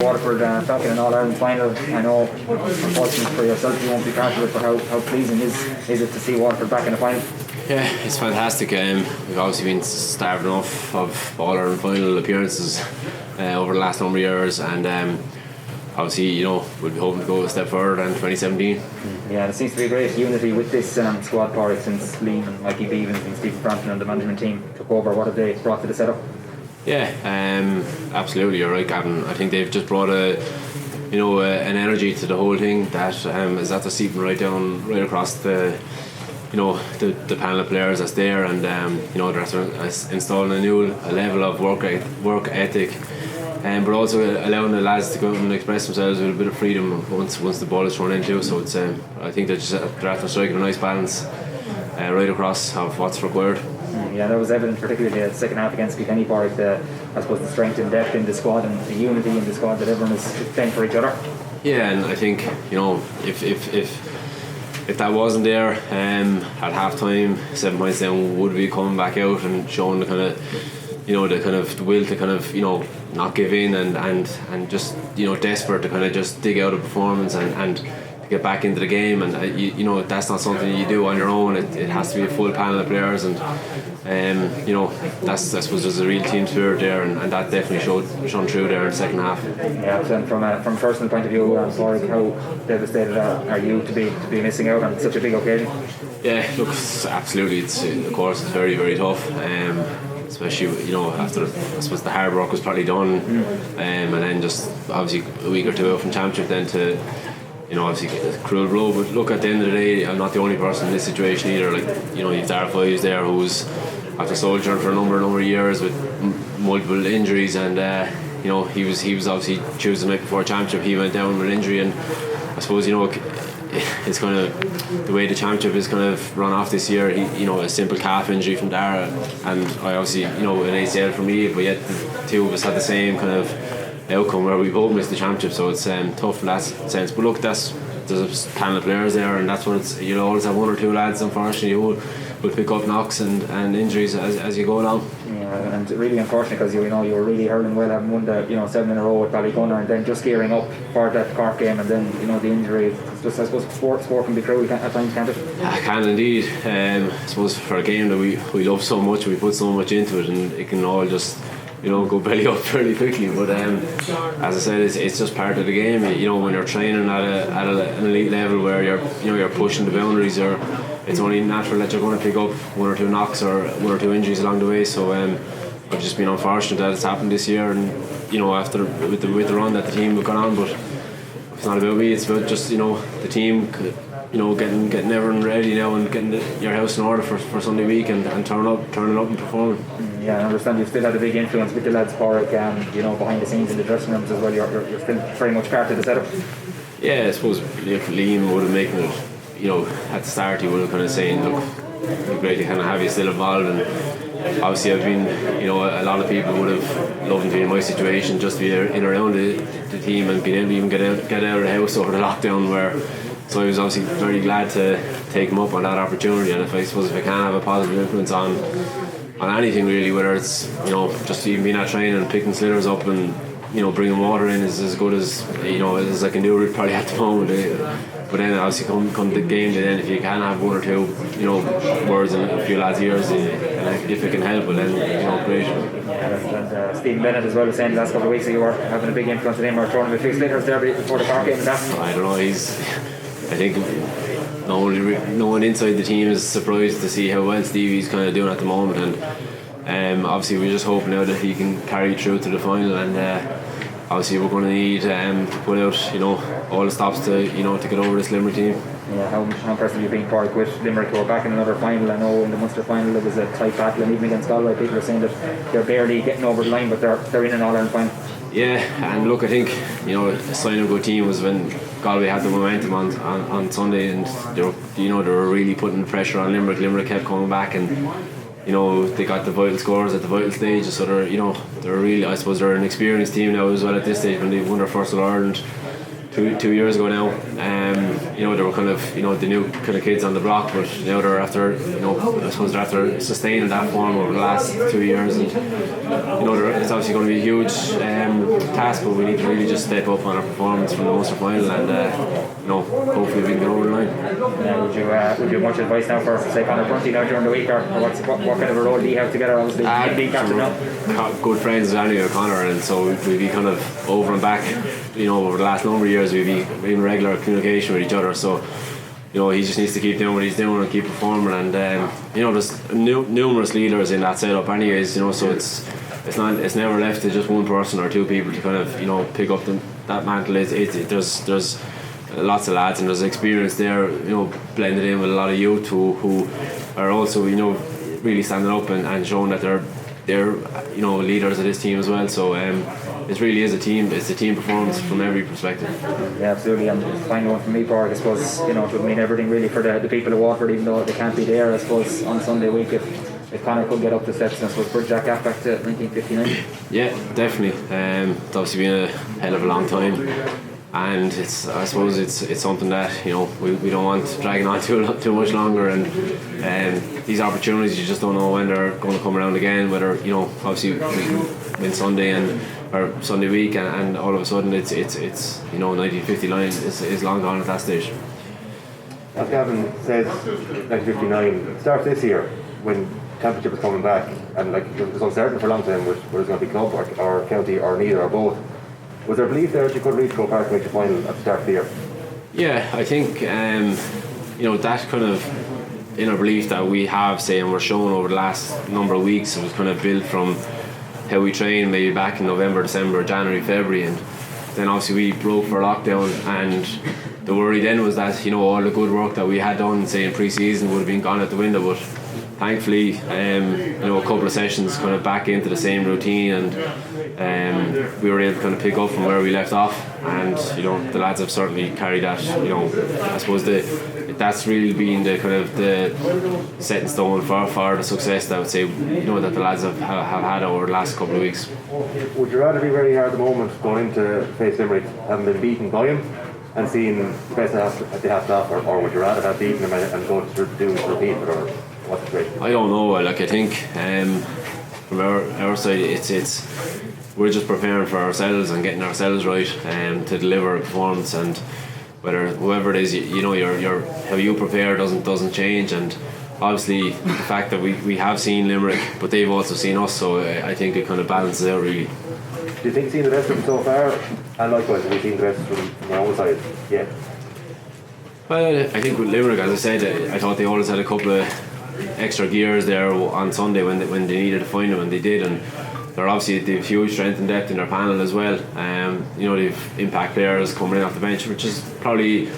Waterford back in an All-Ireland final. I know, unfortunately for yourself, you won't be part of it, but how pleasing is it to see Waterford back in the final? Yeah, it's fantastic. We've obviously been starved enough of All-Ireland final appearances over the last number of years, and obviously, we'll be hoping to go a step further than 2017. Yeah, there seems to be a great unity with this squad, Pauric, since Liam and Mikey Beavens and Stephen Frampton and the management team took over. What have they brought to the setup? Yeah, absolutely, you're right, Gavin. I think they've just brought an energy to the whole thing that is after seeping right across the panel of players that's there, and they're after installing a new level of work ethic, but also allowing the lads to go out and express themselves with a bit of freedom once the ball is thrown into. So it's I think they're after striking a nice balance right across of what's required. Yeah, that was evident, particularly the second half against Kilkenny, Pauric. I suppose the strength and depth in the squad and the unity in the squad, that everyone is playing for each other. Yeah, and I think if that wasn't there at half time, 7 points down, would be coming back out and showing the kind of will to not give in and just desperate to kind of just dig out a performance and get back into the game, and that's not something you do on your own. It has to be a full panel of players, and that's, I suppose, there's a real team spirit there, and that definitely shone through there in the second half. Yeah, so from a personal point of view, Pauric, how devastated are you to be missing out on such a big occasion? Yeah, look, absolutely. It's of course it's very, very tough. Especially after, I suppose, the hard work was probably done, and then just obviously a week or two out from championship, then to obviously it's a cruel blow. But look, at the end of the day, I'm not the only person in this situation either. Like, you've Darragh Fives there, who's after soldiering for a number of years with multiple injuries, and he was obviously choosing the night before championship. He went down with an injury, and I suppose it's kind of the way the championship is kind of run off this year. A simple calf injury from Darragh, and I obviously an ACL for me, but yet the two of us had the same kind of outcome where we both missed the championship. So it's tough in that sense. But look, there's a panel of players there, and that's what it's. You'll always have one or two lads, unfortunately, who will pick up knocks and injuries as you go along. Yeah, and really unfortunate, because you were really hurling well, having won the 7 in a row with Ballygunner, and then just gearing up for that Cork game, and then the injury. It's just, I suppose, sport can be cruel at times, can't it? It can indeed. I suppose for a game that we love so much, we put so much into it, and it can all just go belly up fairly quickly. But as I said, it's just part of the game. When you're training at an elite level where you're pushing the boundaries, it's only natural that you're going to pick up one or two knocks or one or two injuries along the way. So I've just been unfortunate that it's happened this year, and after with the run that the team have gone on. But it's not about me, it's about just the team getting everyone ready now, and getting your house in order for Sunday week, and turning up and performing. Yeah, I understand you've still had a big influence with the lads, Pauric, behind the scenes in the dressing rooms as well. You're still very much part of the setup. Yeah, I suppose if Liam would have made it, at the start, he would have kind of saying, look, it'd be great to kind of have you still involved. And obviously I've been, a lot of people would have loved to be in my situation, just to be in around the team and being able to even get out of the house over the lockdown, so I was obviously very glad to take him up on that opportunity. And if I can have a positive influence on anything really, whether it's just even being at training and picking sliders up and bringing water in, is as good as as I can do probably at the moment. But then obviously come the game day, then if you can have one or two words in a few lads' ears, and if it can help, then great. And Stephen Bennett as well was saying the last couple of weeks that you were having a big influence on him, or throwing him a few sliders there before the Cork game. And that, I don't know. I think no one inside the team is surprised to see how well Stevie's kind of doing at the moment, and obviously we're just hoping now that he can carry through to the final, and obviously we're going to need to put out all the stops to get over this Limerick team. Yeah, how impressed have you been, Pauric, with Limerick, who are back in another final? I know in the Munster final it was a tight battle, and even against Galway people are saying that they're barely getting over the line, but they're in an All-Ireland final. Yeah, and look, I think a sign of a good team was when Galway had the momentum on Sunday, and they were really putting pressure on Limerick. Limerick kept coming back, and they got the vital scores at the vital stages, so they're really, I suppose, they're an experienced team now as well at this stage, when they've won their first All-Ireland two years ago now. You know, they were kind of, you know, the new kind of kids on the block, but now they're after, you know, I suppose they're after sustaining that form over the last 2 years, and you know, it's obviously going to be a huge task, but we need to really just step up on our performance from the Munster final, and you know, hopefully we can get over the line. Would you have much advice now for, say, Conor Prunty now during the week, or what kind of a role do you have together? Obviously, being captain now. Good friends with Andy O'Connor, and so we'd be kind of over and back, you know, over the last number of years we'd be in regular communication with each other, so you know, he just needs to keep doing what he's doing and keep performing, and you know, there's numerous leaders in that setup anyways, you know, so it's never left to just one person or two people to kind of, you know, pick up that mantle. There's lots of lads, and there's experience there, you know, blended in with a lot of youth who are also, you know, really standing up and showing that they're you know, leaders of this team as well. So it really is a team. It's a team performance from every perspective. Yeah, absolutely. And the final one from me, Pauric, I suppose, you know, it would mean everything really for the people of Waterford, even though they can't be there, I suppose, on Sunday week if Conor could get up the steps, and I suppose bridge that gap back to 1959. Yeah, definitely. It's obviously been a hell of a long time, and I suppose it's something that, you know, we don't want dragging on too much longer, and these opportunities, you just don't know when they're going to come around again, whether, you know, obviously we win Sunday or Sunday week, and all of a sudden it's you know, 1959 is long gone at that stage. As Gavin says, 1959 starts this year when championship is coming back, and like it was uncertain for a long time whether it was going to be club or county or neither or both. Was there belief there that you could reach Croke Park to make the final at the start of the year? Yeah, I think you know, that kind of inner belief that we have, say, and we're showing over the last number of weeks, it was kind of built from how we trained maybe back in November, December, January, February, and then obviously we broke for lockdown, and the worry then was that, you know, all the good work that we had done, say, in pre-season would have been gone out the window, but thankfully, you know, a couple of sessions kind of back into the same routine, and we were able to kind of pick up from where we left off, and you know, the lads have certainly carried that. You know, I suppose that's really been the kind of the set in stone for the success that I would say, you know, that the lads have had over the last couple of weeks. Would you rather be very hard at the moment going into face Limerick, having been beaten by him and seeing the best that they have to offer, or would you rather have beaten him and go to do repeat it, or what's the great? I don't know. Like, I think from our side, it's we're just preparing for ourselves and getting ourselves right to deliver a performance, and whoever it is, you know, your how you prepare doesn't change, and obviously the fact that we have seen Limerick, but they've also seen us, so I think it kind of balances out really. Do you think you've seen the best of them so far, and likewise have you seen the best from your own side? Yeah. Well, I think with Limerick, as I said, I thought they always had a couple of extra gears there on Sunday when they needed to find them, and they did, and they've huge strength and depth in their panel as well. You know, they've impact players coming in off the bench, which is probably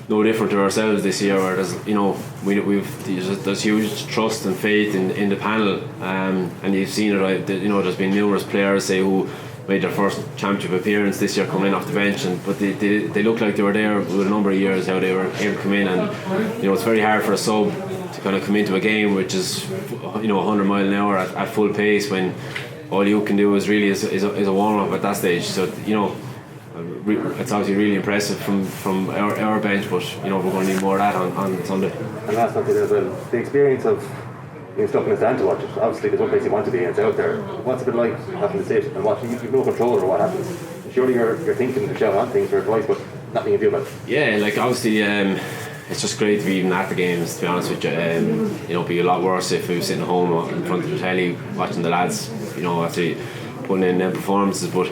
no different to ourselves this year, where there's, you know, there's huge trust and faith in the panel, and you've seen it. You know, there's been numerous players, say, who made their first championship appearance this year coming in off the bench, but they look like they were there with a number of years, how they were able to come in, and you know, it's very hard for a sub to kind of come into a game which is, you know, 100 mile an hour at full pace, when all you can do is a warm up at that stage. So, you know, it's obviously really impressive from our bench, but you know, we're going to need more of that on Sunday. And last night as well, the experience of being stuck in a stand to watch it. Obviously there's one place you want to be, and it's out there. What's it been like having to sit and watch? You've no control over what happens. Surely you're thinking to shout on things for advice, but nothing you do about it. Yeah, like obviously it's just great to be even at the games, to be honest with you. You know, it'd be a lot worse if we were sitting at home in front of the telly watching the lads, you know, actually putting in them performances. But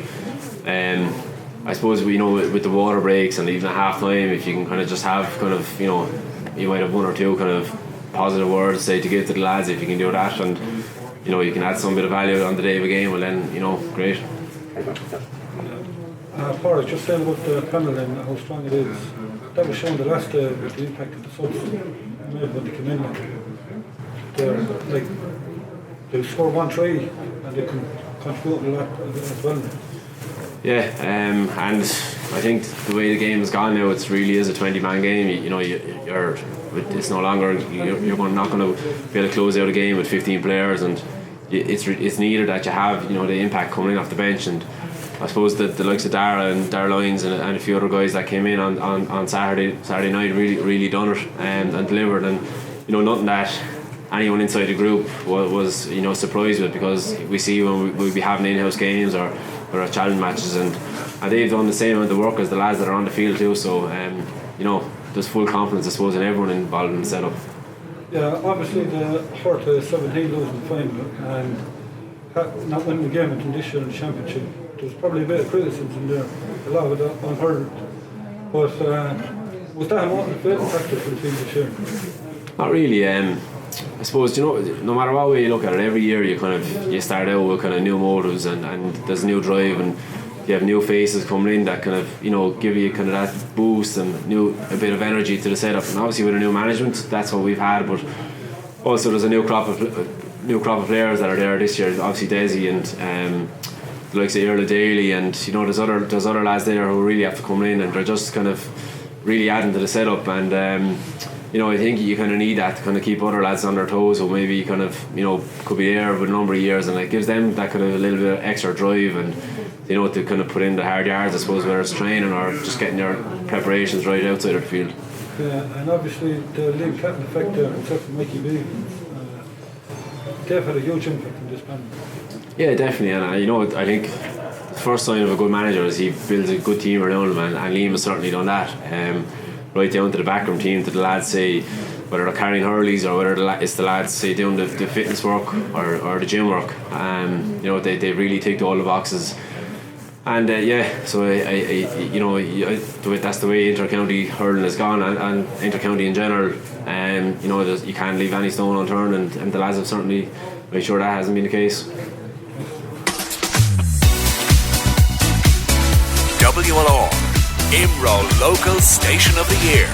I suppose, you know, with the water breaks and even at half time, if you can kind of just have kind of, you know, you might have one or two kind of positive words, say, to give to the lads, if you can do that, and you know, you can add some bit of value on the day of a game, well then, you know, great. Pauric, just saying about the panel and how strong it is, that was showing the last the impact of the subs made when they came in. They score one try and they can contribute a lot as well. Yeah, and I think the way the game has gone now, it really is a 20-man game. You know, it's no longer, you're not going to be able to close out a game with 15 players, and it's needed that you have, you know, the impact coming in off the bench, and I suppose that the likes of Dara Lyons and a few other guys that came in on Saturday night really done it and delivered, and nothing that anyone inside the group was surprised with, because we see when we'll be having in-house games or our challenge matches, and they've done the same amount of work as the lads that are on the field too, so there's full confidence I suppose in everyone involved in the setup. Yeah, obviously the 4-17 losing the final and not winning the game in condition in the championship, there's probably a bit of criticism there, a lot of it unheard, but was that a motivating factor for the team this year? Not really. I suppose no matter what way you look at it, every year you start out with kind of new motives and there's a new drive, and you have new faces coming in that kind of give you kind of that boost and a bit of energy to the setup. And obviously with a new management, that's what we've had, but also there's a new crop of players that are there this year. Obviously Desi and the likes of Irla Daly, and there's other lads there who really have to come in, and they're just kind of really adding to the setup, and I think you kind of need that to kind of keep other lads on their toes who maybe kind of could be there for a number of years, and it gives them that kind of a little bit of extra drive, and to kind of put in the hard yards, I suppose, whether it's training or just getting their preparations right outside of the field. Yeah, and obviously the league captain effect there, except for Mikey B, they've had a huge impact on this panel. Yeah, definitely, and I think the first sign of a good manager is he builds a good team around him, and Liam has certainly done that. Right down to the backroom team, to the lads, say whether they're carrying hurleys or whether it's the lads say doing the fitness work or the gym work. They really ticked all the boxes. And so that's the way inter-county hurling has gone, and inter-county in general. You can't leave any stone unturned, and the lads have certainly made sure that hasn't been the case. WLR, IMRO Local Station of the Year.